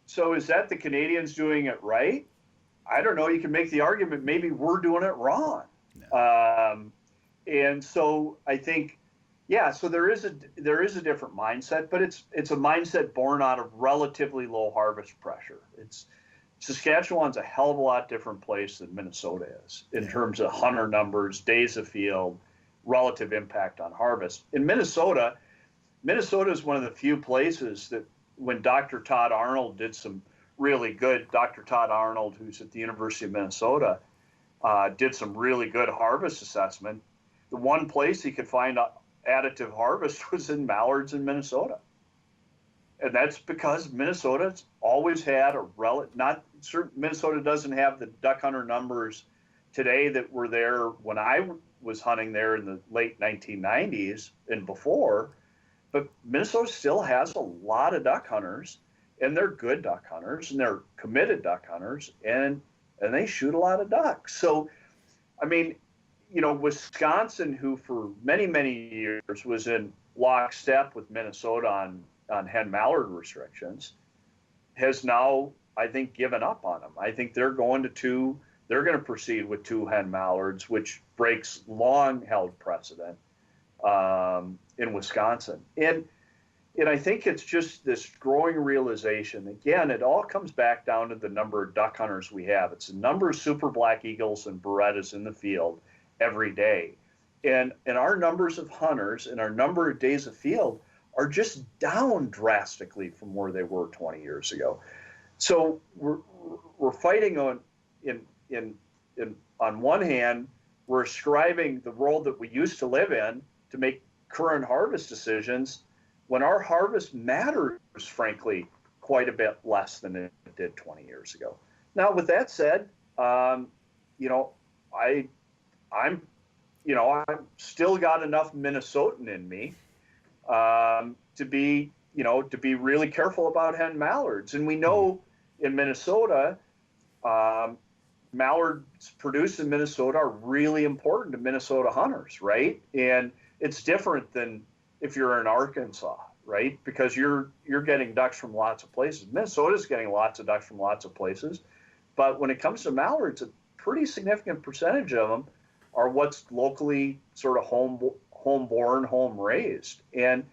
so is that the Canadians doing it right? I don't know. You can make the argument maybe we're doing it wrong. No. And so I think, so there is a different mindset, but it's a mindset born out of relatively low harvest pressure. Saskatchewan's a hell of a lot different place than Minnesota is in terms of hunter numbers, days of field, relative impact on harvest. In Minnesota is one of the few places that when Dr. Todd Arnold did some really good, Dr. Todd Arnold, who's at the University of Minnesota, did some really good harvest assessment. The one place he could find additive harvest was in mallards in Minnesota. And that's because Minnesota's always had Minnesota doesn't have the duck hunter numbers today that were there when I was hunting there in the late 1990s and before, but Minnesota still has a lot of duck hunters, and they're good duck hunters, and they're committed duck hunters, and they shoot a lot of ducks. So, I mean, Wisconsin, who for many, many years was in lockstep with Minnesota on hen mallard restrictions, has now, I think, given up on them. I think they're going to proceed with 2 hen mallards, which breaks long-held precedent in Wisconsin. And I think it's just this growing realization. Again, it all comes back down to the number of duck hunters we have. It's the number of super black eagles and Berettas in the field every day. And our numbers of hunters and our number of days of field are just down drastically from where they were 20 years ago. So we're fighting on one hand, we're ascribing the world that we used to live in to make current harvest decisions when our harvest matters, frankly, quite a bit less than it did 20 years ago. Now, with that said, I'm still got enough Minnesotan in me to be really careful about hen mallards. And we know in Minnesota, mallards produced in Minnesota are really important to Minnesota hunters, right? And it's different than if you're in Arkansas, right? Because you're getting ducks from lots of places. Minnesota's getting lots of ducks from lots of places. But when it comes to mallards, a pretty significant percentage of them are what's locally sort of home-born, home-raised. And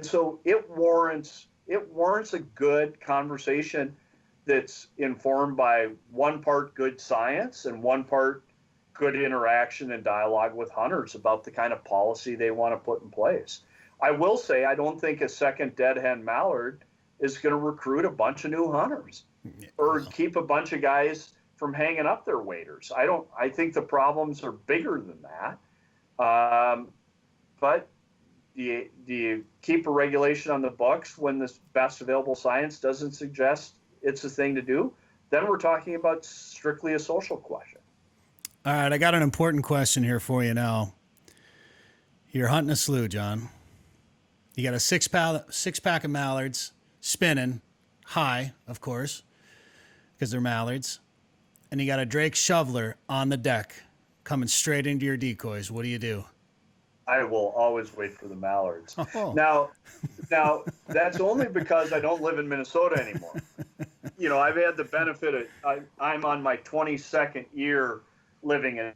so it warrants a good conversation that's informed by one part good science and one part good interaction and dialogue with hunters about the kind of policy they want to put in place. I will say I don't think a second dead hen mallard is going to recruit a bunch of new hunters or keep a bunch of guys from hanging up their waders. I think the problems are bigger than that. But do you keep a regulation on the books when the best available science doesn't suggest it's a thing to do? Then we're talking about strictly a social question. All right, I got an important question here for you now. You're hunting a slough, John. You got a six pack of mallards spinning high, of course, because they're mallards. And you got a Drake shoveler on the deck coming straight into your decoys. What do you do? I will always wait for the mallards. Oh. Now, that's only because I don't live in Minnesota anymore. I've had the benefit of, I'm on my 22nd year living in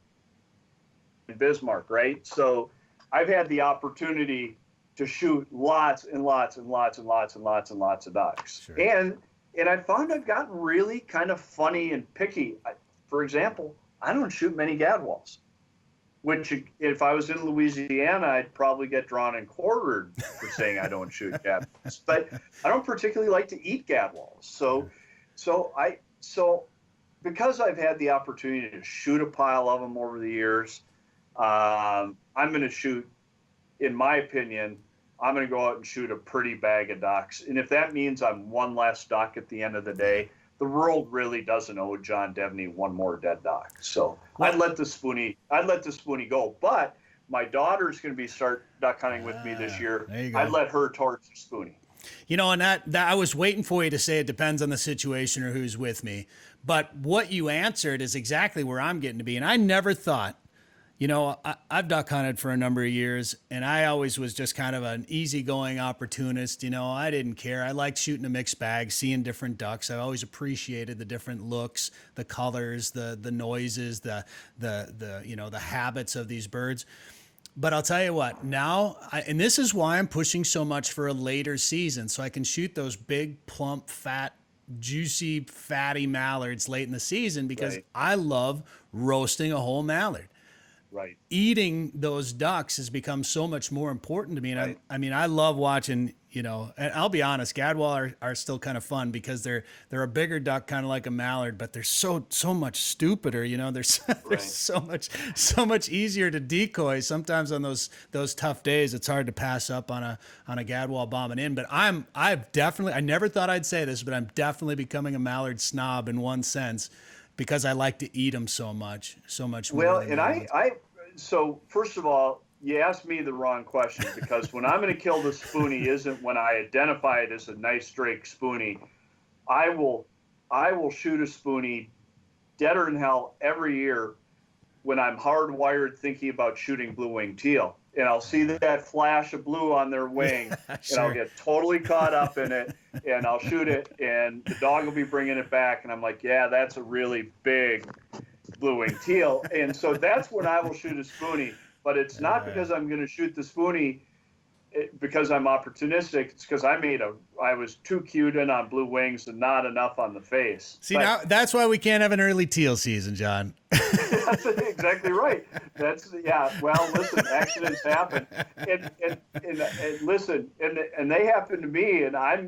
Bismarck, right? So I've had the opportunity to shoot lots and lots and lots and lots and lots and lots of ducks. Sure. And I found I've gotten really kind of funny and picky. For example, I don't shoot many gadwalls, which if I was in Louisiana, I'd probably get drawn and quartered for saying I don't shoot gadwalls. But I don't particularly like to eat gadwalls. So because I've had the opportunity to shoot a pile of them over the years, I'm going to shoot, in my opinion, I'm going to go out and shoot a pretty bag of ducks. And if that means I'm one less duck at the end of the day, the world really doesn't owe John Devney one more dead duck. So I'd let the spoonie go. But my daughter's going to be start duck hunting with me this year. There you go. I'd let her torch the spoonie. And that I was waiting for you to say it depends on the situation or who's with me. But what you answered is exactly where I'm getting to be. And I never thought, I've duck hunted for a number of years, and I always was just kind of an easygoing opportunist. I didn't care. I liked shooting a mixed bag, seeing different ducks. I always appreciated the different looks, the colors, the noises, the habits of these birds. But I'll tell you what, now, and this is why I'm pushing so much for a later season, so I can shoot those big, plump, fat, juicy, fatty mallards late in the season, because Right. I love roasting a whole mallard. Right. Eating those ducks has become so much more important to me. And Right. I love watching, and I'll be honest, gadwall are still kind of fun because they're a bigger duck, kind of like a mallard, but they're so much stupider. They're so much easier to decoy. Sometimes on those tough days, it's hard to pass up on a gadwall bombing in. But I never thought I'd say this, but I'm definitely becoming a mallard snob in one sense, because I like to eat them so much more. Well, than so first of all, you asked me the wrong question, because when I'm going to kill the spoonie isn't when I identify it as a nice Drake spoonie. I will shoot a spoonie deader than hell every year when I'm hardwired thinking about shooting blue-winged teal. And I'll see that flash of blue on their wing, Sure. and I'll get totally caught up in it, and I'll shoot it, and the dog will be bringing it back, and I'm like, yeah, that's a really big blue-winged teal. And so that's when I will shoot a spoonie. But it's not because I'm going to shoot the spoonie because I'm opportunistic. It's because I was too cute in on blue wings and not enough on the face. See, now that's why we can't have an early teal season, John. That's exactly right. Well, listen, accidents happen, and listen, and they happen to me, and I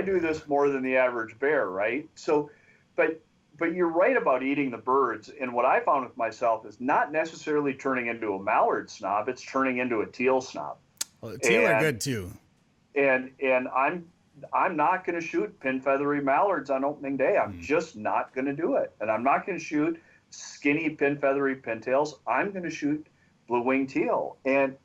do this more than the average bear, right? So, but but you're right about eating the birds. And what I found with myself is not necessarily turning into a mallard snob; it's turning into a teal snob. Well, the teal are good too. And I'm not going to shoot pin feathery mallards on opening day. I'm just not going to do it. And I'm not going to shoot skinny pin feathery pintails. I'm going to shoot blue-winged teal. And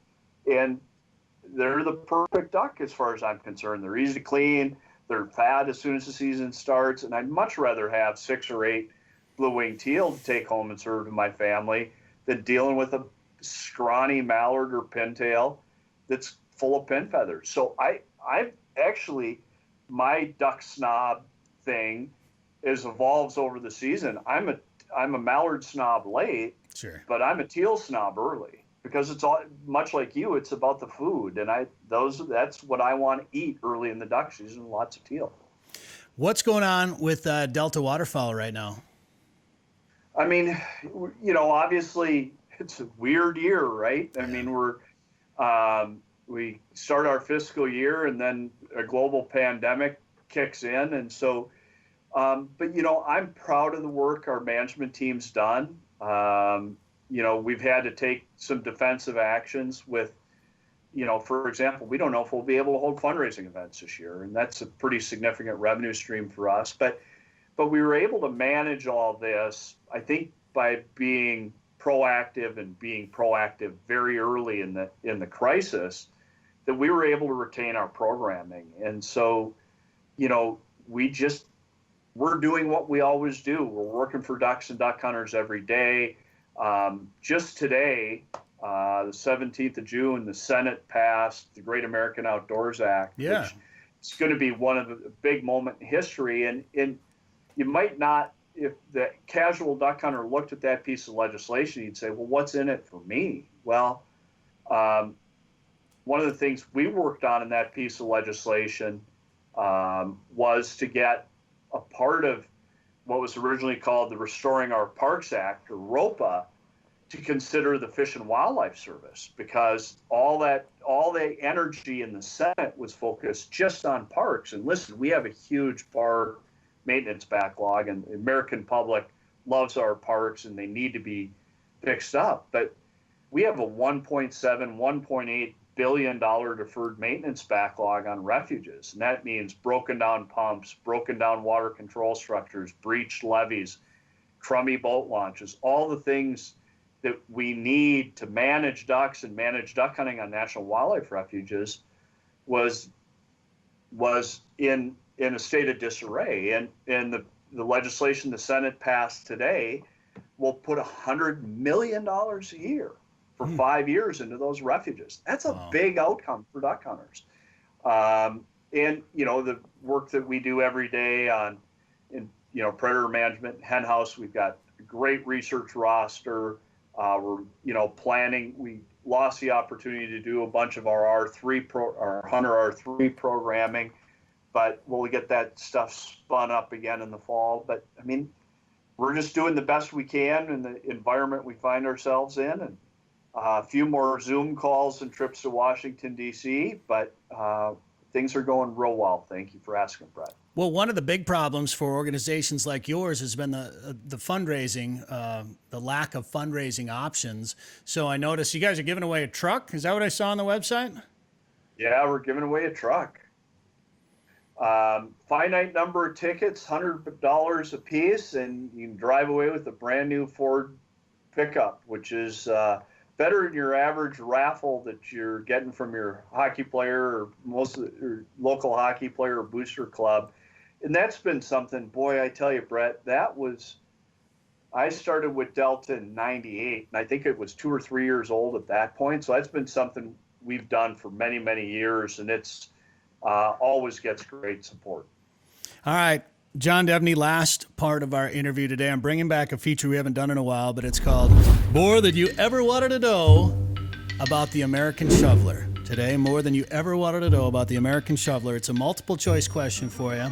they're the perfect duck as far as I'm concerned. They're easy to clean. They're fat as soon as the season starts. And I'd much rather have 6 or 8 blue-winged teal to take home and serve to my family than dealing with a scrawny mallard or pintail that's full of pin feathers. So I've actually, my duck snob thing evolves over the season. I'm a mallard snob late, sure, but I'm a teal snob early because it's all much like you. It's about the food, and that's what I want to eat early in the duck season. Lots of teal. What's going on with Delta Waterfowl right now? I mean, obviously it's a weird year, right? I mean, we start our fiscal year and then a global pandemic kicks in. And so, but, I'm proud of the work our management team's done. We've had to take some defensive actions with, for example, we don't know if we'll be able to hold fundraising events this year. And that's a pretty significant revenue stream for us. But we were able to manage all this, I think, by being proactive and being proactive very early in the crisis, that we were able to retain our programming. And so, we're doing what we always do. We're working for ducks and duck hunters every day. Just today, the 17th of June, the Senate passed the Great American Outdoors Act, which is going to be one of the big moment in history. And you might not, if the casual duck hunter looked at that piece of legislation, he'd say, well, what's in it for me? Well, one of the things we worked on in that piece of legislation was to get a part of what was originally called the Restoring Our Parks Act, or ROPA, to consider the Fish and Wildlife Service, because all the energy in the Senate was focused just on parks. And listen, we have a huge park maintenance backlog, and the American public loves our parks and they need to be fixed up. But we have a $1.8 billion deferred maintenance backlog on refuges. And that means broken down pumps, broken down water control structures, breached levees, crummy boat launches, all the things that we need to manage ducks and manage duck hunting on national wildlife refuges was in a state of disarray. And the legislation the Senate passed today will put $100 million a year for 5 years into those refuges. That's a big outcome for duck hunters. And the work that we do every day in predator management, hen house, we've got a great research roster. We're planning. We lost the opportunity to do a bunch of our our Hunter R3 programming, but we'll get that stuff spun up again in the fall. But I mean, we're just doing the best we can in the environment we find ourselves in, and a few more Zoom calls and trips to Washington, D.C., but things are going real well. Thank you for asking, Brett. Well, one of the big problems for organizations like yours has been the fundraising, the lack of fundraising options. So I noticed you guys are giving away a truck. Is that what I saw on the website? Yeah, we're giving away a truck. Finite number of tickets, $100 a piece, and you can drive away with a brand new Ford pickup, which is better than your average raffle that you're getting from your hockey player or most of your local hockey player or booster club. And that's been something, boy, I tell you, Brett, I started with Delta in 98, and I think it was 2 or 3 years old at that point. So that's been something we've done for many, many years, and it's always gets great support. All right. John Devney, last part of our interview today. I'm bringing back a feature we haven't done in a while, but it's called More Than You Ever Wanted to Know About the American Shoveler. Today, more than you ever wanted to know about the American shoveler. It's a multiple choice question for you.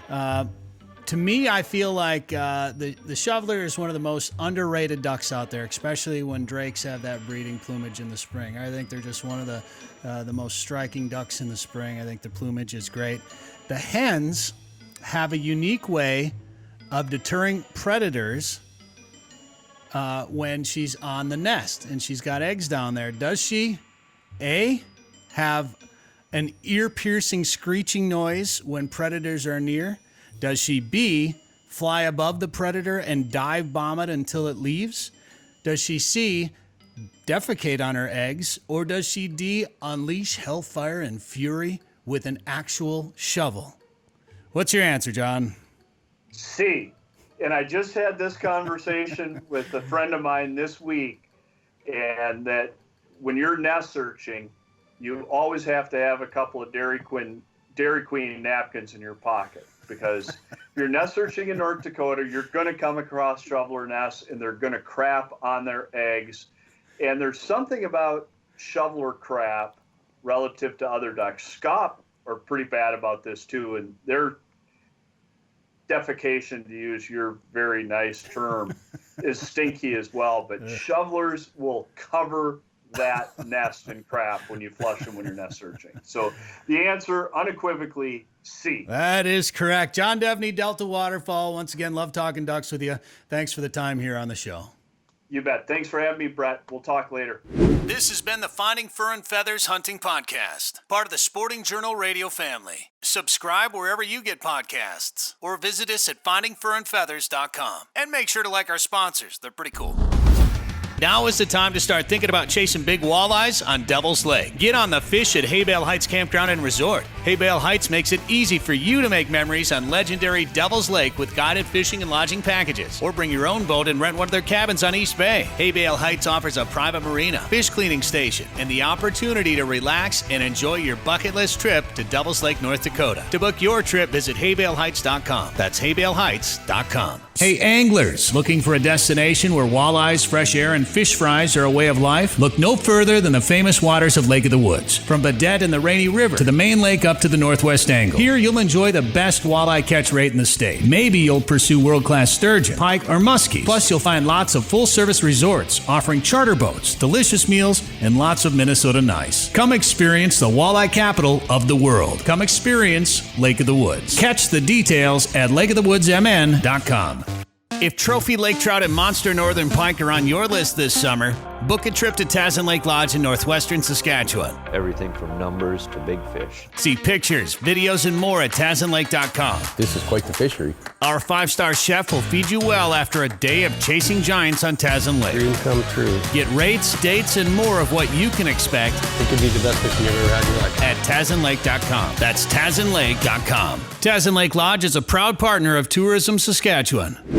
To me, I feel like the shoveler is one of the most underrated ducks out there, especially when drakes have that breeding plumage in the spring. I think they're just one of the most striking ducks in the spring. I think the plumage is great. The hens have a unique way of deterring predators when she's on the nest and she's got eggs down there? Does she, A, have an ear-piercing screeching noise when predators are near? Does she, B, fly above the predator and dive bomb it until it leaves? Does she, C, defecate on her eggs? Or does she, D, unleash hellfire and fury with an actual shovel? What's your answer, John? C. And I just had this conversation with a friend of mine this week, and that when you're nest searching, you always have to have a couple of Dairy Queen napkins in your pocket, because if you're nest searching in North Dakota, you're going to come across shoveler nests, and they're going to crap on their eggs. And there's something about shoveler crap relative to other ducks. Scaup are pretty bad about this too, and their defecation, to use your very nice term, is stinky as well. But shovelers will cover that nest in crap when you flush them when you're nest searching. So the answer, unequivocally, C. That is correct. John Devney, Delta Waterfowl. Once again, love talking ducks with you. Thanks for the time here on the show. You bet. Thanks for having me, Brett. We'll talk later. This has been the Finding Fur and Feathers Hunting Podcast, part of the Sporting Journal radio family. Subscribe wherever you get podcasts, or visit us at findingfurandfeathers.com. And make sure to like our sponsors. They're pretty cool. Now is the time to start thinking about chasing big walleyes on Devil's Lake. Get on the fish at Haybale Heights Campground and Resort. Haybale Heights makes it easy for you to make memories on legendary Devil's Lake with guided fishing and lodging packages. Or bring your own boat and rent one of their cabins on East Bay. Haybale Heights offers a private marina, fish cleaning station, and the opportunity to relax and enjoy your bucket list trip to Devil's Lake, North Dakota. To book your trip, visit haybaleheights.com. That's haybaleheights.com. Hey anglers, looking for a destination where walleyes, fresh air, and fish fries are a way of life? Look no further than the famous waters of Lake of the Woods. From Badette and the Rainy River to the main lake up to the northwest angle. Here you'll enjoy the best walleye catch rate in the state. Maybe you'll pursue world-class sturgeon, pike, or muskies. Plus you'll find lots of full-service resorts offering charter boats, delicious meals, and lots of Minnesota nice. Come experience the walleye capital of the world. Come experience Lake of the Woods. Catch the details at lakeofthewoodsmn.com. If trophy lake trout and monster northern pike are on your list this summer, book a trip to Tazen Lake Lodge in northwestern Saskatchewan. Everything from numbers to big fish. See pictures, videos, and more at TazenLake.com. This is quite the fishery. Our 5-star chef will feed you well after a day of chasing giants on Tazen Lake. Dream come true. Get rates, dates, and more of what you can expect. It could be the best fishing you've ever had in your life. At TazenLake.com. That's TazenLake.com. Tazen Lake Lodge is a proud partner of Tourism Saskatchewan.